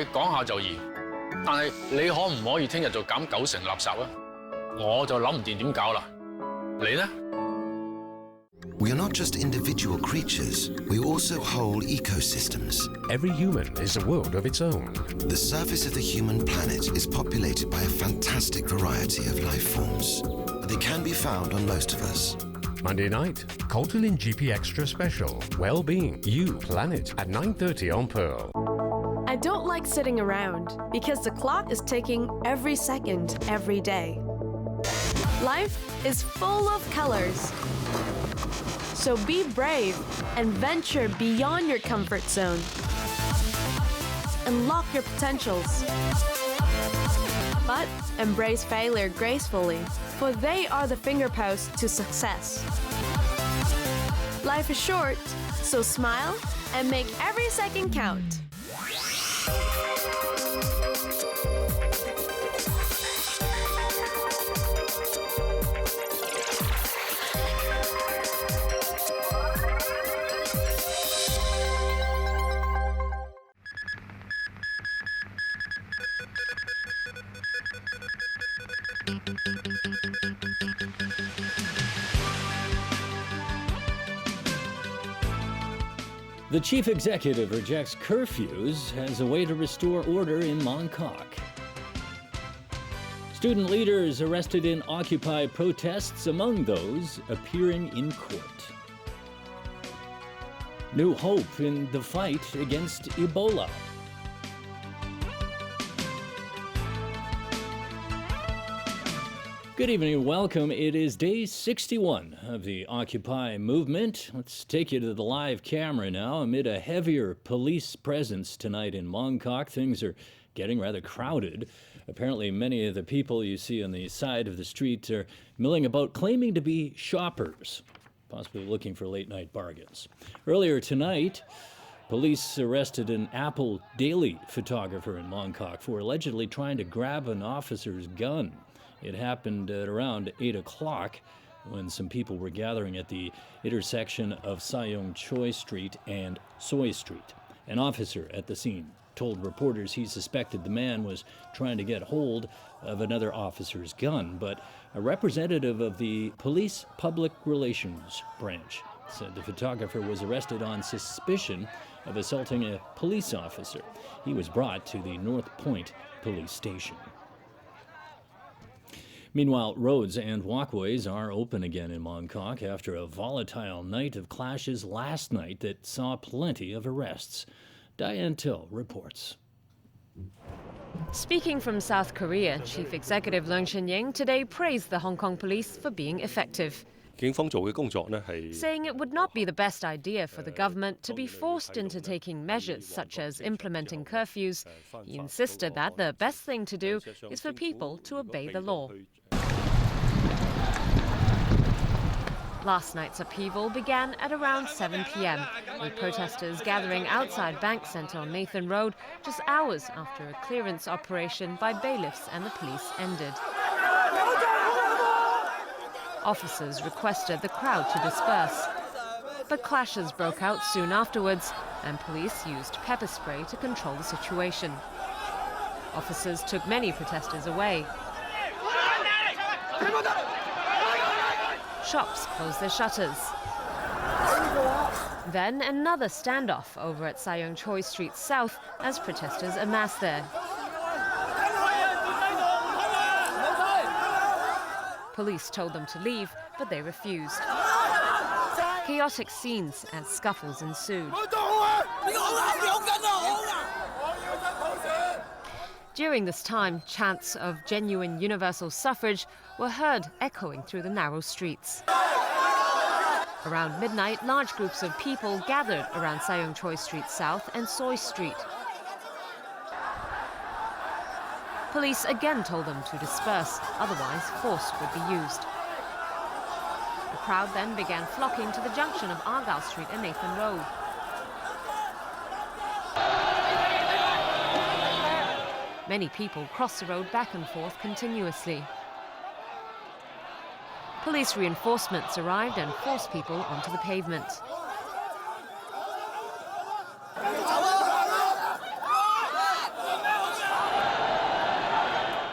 講下就易，但係你可唔可以聽日就減90%垃圾啊？我就諗唔掂點搞啦。你呢？ We are not just individual creatures, we are also whole ecosystems. Every human is a world of its own. The surface of the human planet is populated by a fantastic variety of life forms. They can be found on most of us. Monday night, Colton GP Extra Special, Well-Being, You, Planet, at 9:30 on Pearl. I don't like sitting around because the clock is ticking every second, every day. Life is full of colors. So be brave and venture beyond your comfort zone. Unlock your potentials. But embrace failure gracefully, for they are the fingerposts to success. Life is short, so smile and make every second count. The chief executive rejects curfews as a way to restore order in Mongkok. Student leaders arrested in Occupy protests, among those appearing in court. New hope in the fight against Ebola. Good evening and welcome. It is day 61 of the Occupy movement. Let's take you to the live camera now. Amid a heavier police presence tonight in Mongkok, things are getting rather crowded. Apparently, many of the people you see on the side of the street are milling about, claiming to be shoppers, possibly looking for late-night bargains. Earlier tonight, police arrested an Apple Daily photographer in Mongkok for allegedly trying to grab an officer's gun. It happened at around 8 o'clock when some people were gathering at the intersection of Sayong Choi Street and Soy Street. An officer at the scene told reporters he suspected the man was trying to get hold of another officer's gun, but a representative of the police public relations branch said the photographer was arrested on suspicion of assaulting a police officer. He was brought to the North Point police station. Meanwhile, roads and walkways are open again in Mongkok after a volatile night of clashes last night that saw plenty of arrests. Diane Till reports. Speaking from South Korea, Chief Executive Leung Chun-ying today praised the Hong Kong police for being effective, saying it would not be the best idea for the government to be forced into taking measures such as implementing curfews. He insisted that the best thing to do is for people to obey the law. Last night's upheaval began at around 7 p.m, with protesters gathering outside Bank Centre on Nathan Road just hours after a clearance operation by bailiffs and the police ended. Officers requested the crowd to disperse, but clashes broke out soon afterwards, and police used pepper spray to control the situation. Officers took many protesters away. Shops closed their shutters. Then another standoff over at Sayong Choi Street South as protesters amassed there. Police told them to leave, but they refused. Chaotic scenes as scuffles ensued. During this time, chants of genuine universal suffrage were heard echoing through the narrow streets. Around midnight, large groups of people gathered around Sayong Choi Street South and Soy Street. Police again told them to disperse, otherwise force would be used. The crowd then began flocking to the junction of Argyle Street and Nathan Road. Many people crossed the road back and forth continuously. Police reinforcements arrived and forced people onto the pavement.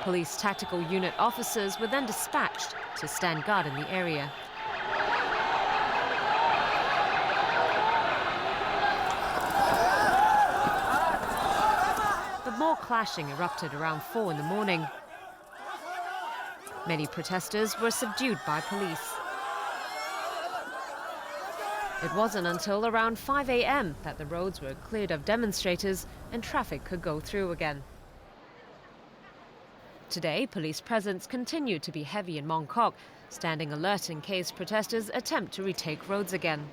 Police tactical unit officers were then dispatched to stand guard in the area. But more clashing erupted around 4 in the morning. Many protesters were subdued by police. It wasn't until around 5 a.m. that the roads were cleared of demonstrators and traffic could go through again. Today, police presence continued to be heavy in Mong Kok, standing alert in case protesters attempt to retake roads again.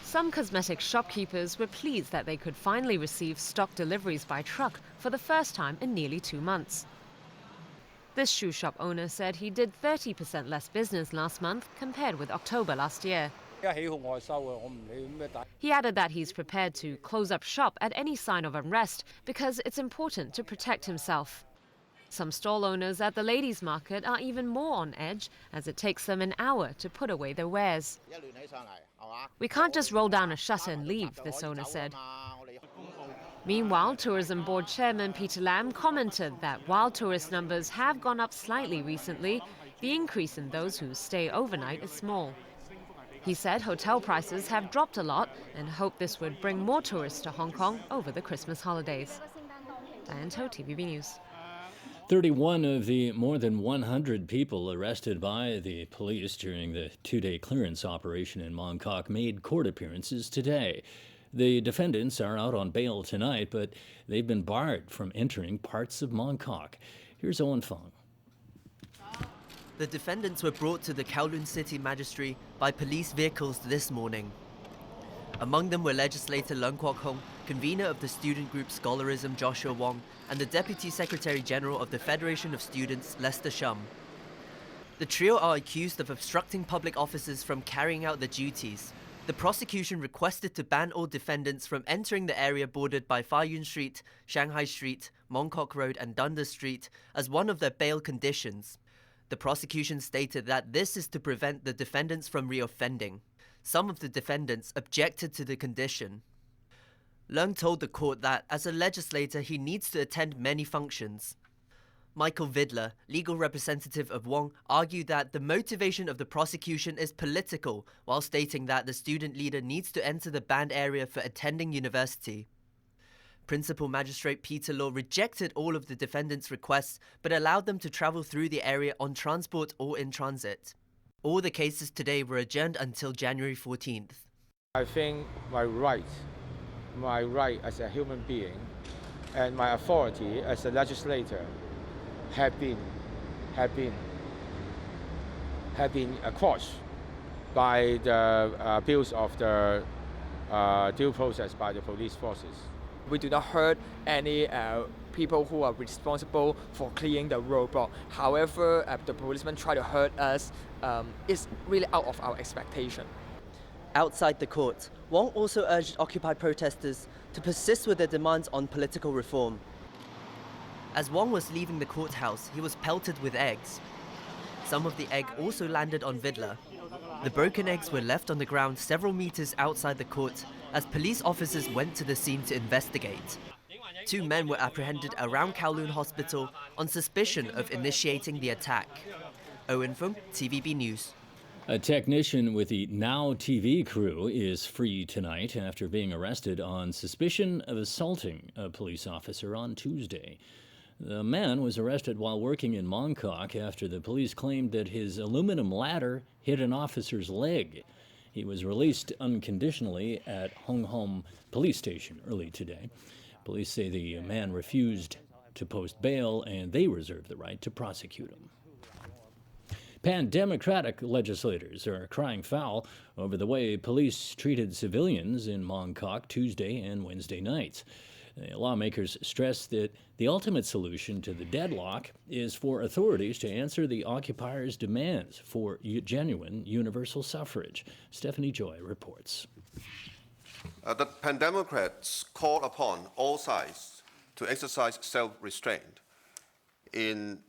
Some cosmetic shopkeepers were pleased that they could finally receive stock deliveries by truck for the first time in nearly 2 months. This shoe shop owner said he did 30% less business last month compared with October last year. He added that he's prepared to close up shop at any sign of unrest because it's important to protect himself. Some stall owners at the ladies' market are even more on edge as it takes them an hour to put away their wares. We can't just roll down a shutter and leave, this owner said. Meanwhile, Tourism Board Chairman Peter Lam commented that while tourist numbers have gone up slightly recently, the increase in those who stay overnight is small. He said hotel prices have dropped a lot and hoped this would bring more tourists to Hong Kong over the Christmas holidays. Diane To, TVB News. 31 of the more than 100 people arrested by the police during the 2-day clearance operation in Mong Kok made court appearances today. The defendants are out on bail tonight, but they've been barred from entering parts of Mong Kok. Here's Owen Fong. The defendants were brought to the Kowloon City Magistracy by police vehicles this morning. Among them were legislator Leung Kwok Hong, convener of the student group Scholarism Joshua Wong, and the Deputy Secretary General of the Federation of Students Lester Shum. The trio are accused of obstructing public officers from carrying out their duties. The prosecution requested to ban all defendants from entering the area bordered by Fa Yun Street, Shanghai Street, Mong Kok Road and Dundas Street as one of their bail conditions. The prosecution stated that this is to prevent the defendants from reoffending. Some of the defendants objected to the condition. Leung told the court that, as a legislator, he needs to attend many functions. Michael Vidler, legal representative of Wong, argued that the motivation of the prosecution is political, while stating that the student leader needs to enter the banned area for attending university. Principal Magistrate Peter Law rejected all of the defendants' requests, but allowed them to travel through the area on transport or in transit. All the cases today were adjourned until January 14th. I think my right as a human being and my authority as a legislator have been quashed by the abuse of the due process by the police forces. We do not hurt any people who are responsible for clearing the roadblock. However, the policemen try to hurt us. It's really out of our expectation. Outside the court, Wong also urged Occupy protesters to persist with their demands on political reform. As Wong was leaving the courthouse, he was pelted with eggs. Some of the egg also landed on Vidler. The broken eggs were left on the ground several meters outside the court as police officers went to the scene to investigate. 2 men were apprehended around Kowloon Hospital on suspicion of initiating the attack. Owen Fung, TVB News. A technician with the Now TV crew is free tonight after being arrested on suspicion of assaulting a police officer on Tuesday. The man was arrested while working in Mong Kok after the police claimed that his aluminum ladder hit an officer's leg. He was released unconditionally at Hong Hom Police Station early today. Police say the man refused to post bail and they reserve the right to prosecute him. Pan-Democratic legislators are crying foul over the way police treated civilians in Mong Kok Tuesday and Wednesday nights. The lawmakers stress that the ultimate solution to the deadlock is for authorities to answer the occupiers' demands for genuine universal suffrage. Stephanie Joy reports. The Pan-Democrats call upon all sides to exercise self-restraint in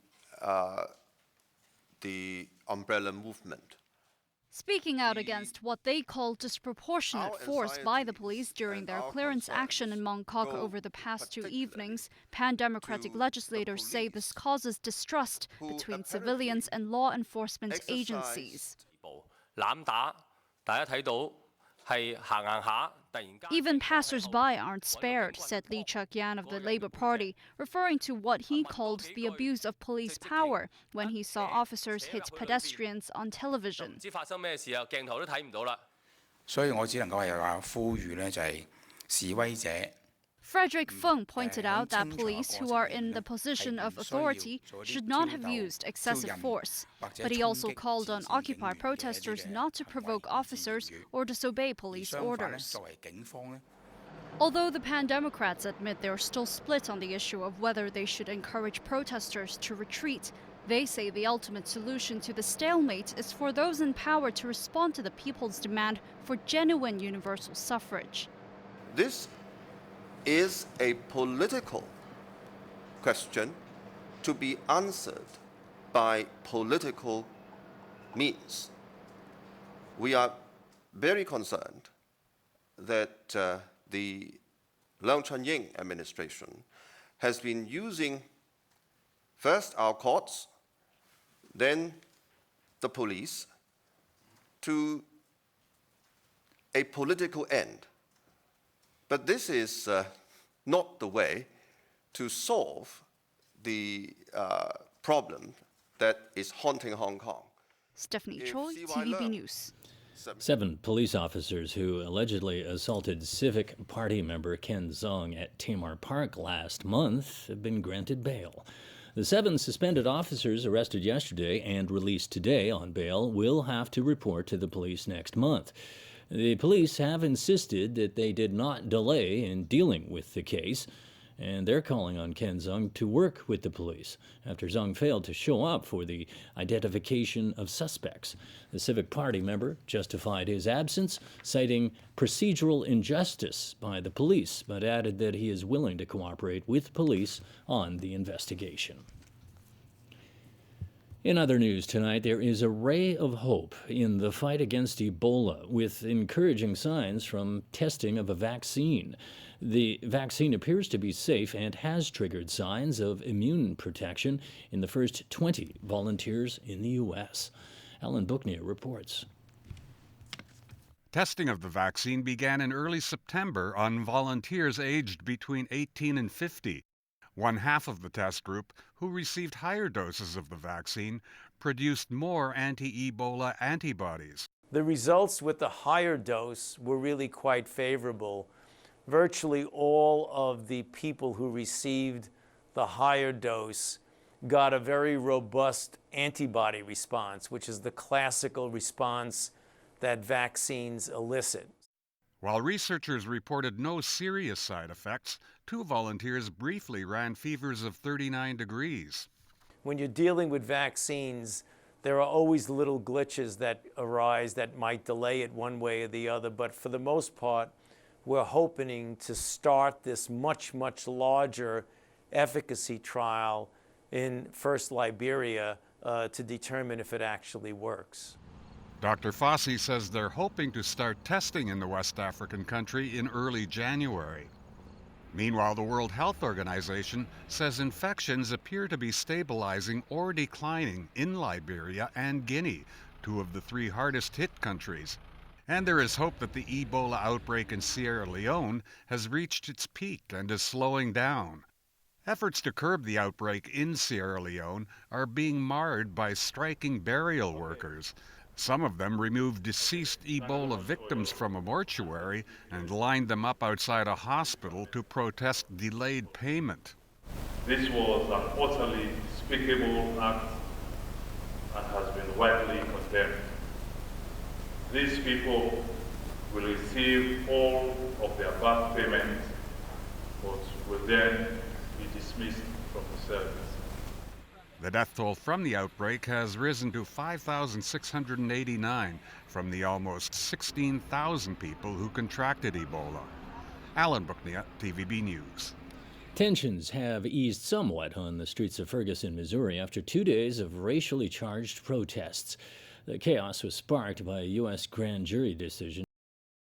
the umbrella movement. speaking out against what they call disproportionate force by the police during their clearance action in Mongkok over the past 2 evenings. Pan-democratic legislators say this causes distrust between civilians and law enforcement agencies. Even passers-by aren't spared, said Lee Chuk-yan of the Labour Party, referring to what he called the abuse of police power when he saw officers hit pedestrians on television. 所以我只能夠係話呼籲呢，就係示威者。 Frederick Feng pointed out that police who are in the position of authority should not have used excessive force. But he also called on Occupy protesters not to provoke officers or disobey police orders. Although the Pan-Democrats admit they're still split on the issue of whether they should encourage protesters to retreat, they say the ultimate solution to the stalemate is for those in power to respond to the people's demand for genuine universal suffrage. This is a political question to be answered by political means. We are very concerned that the Leung Chun-ying administration has been using first our courts, then the police, to a political end. But this is not the way to solve the problem that is haunting Hong Kong. Stephanie Choi, TVB News. 7 police officers who allegedly assaulted Civic Party member Ken Zong at Tamar Park last month have been granted bail. The 7 suspended officers arrested yesterday and released today on bail will have to report to the police next month. The police have insisted that they did not delay in dealing with the case, and they're calling on Ken Zong to work with the police after Zong failed to show up for the identification of suspects. The Civic Party member justified his absence, citing procedural injustice by the police, but added that he is willing to cooperate with police on the investigation. In other news tonight, there is a ray of hope in the fight against Ebola, with encouraging signs from testing of a vaccine. The vaccine appears to be safe and has triggered signs of immune protection in the first 20 volunteers in the U.S. Alan Booknear reports. Testing of the vaccine began in early September on volunteers aged between 18 and 50. One half of the test group, who received higher doses of the vaccine, produced more anti-Ebola antibodies. The results with the higher dose were really quite favorable. Virtually all of the people who received the higher dose got a very robust antibody response, which is the classical response that vaccines elicit. While researchers reported no serious side effects, 2 volunteers briefly ran fevers of 39 degrees. When you're dealing with vaccines, there are always little glitches that arise that might delay it one way or the other, but for the most part, we're hoping to start this much, much larger efficacy trial in first Liberia to determine if it actually works. Dr. Fossey says they're hoping to start testing in the West African country in early January. Meanwhile, the World Health Organization says infections appear to be stabilizing or declining in Liberia and Guinea, 2 of the 3 hardest hit countries. And there is hope that the Ebola outbreak in Sierra Leone has reached its peak and is slowing down. Efforts to curb the outbreak in Sierra Leone are being marred by striking burial workers. Some of them removed deceased Ebola victims from a mortuary and lined them up outside a hospital to protest delayed payment. This was an utterly despicable act and has been widely condemned. These people will receive all of their back payment, but will then be dismissed from the service. The death toll from the outbreak has risen to 5,689 from the almost 16,000 people who contracted Ebola. Alan Booknear, TVB News. Tensions have eased somewhat on the streets of Ferguson, Missouri, after 2 days of racially charged protests. The chaos was sparked by a U.S. grand jury decision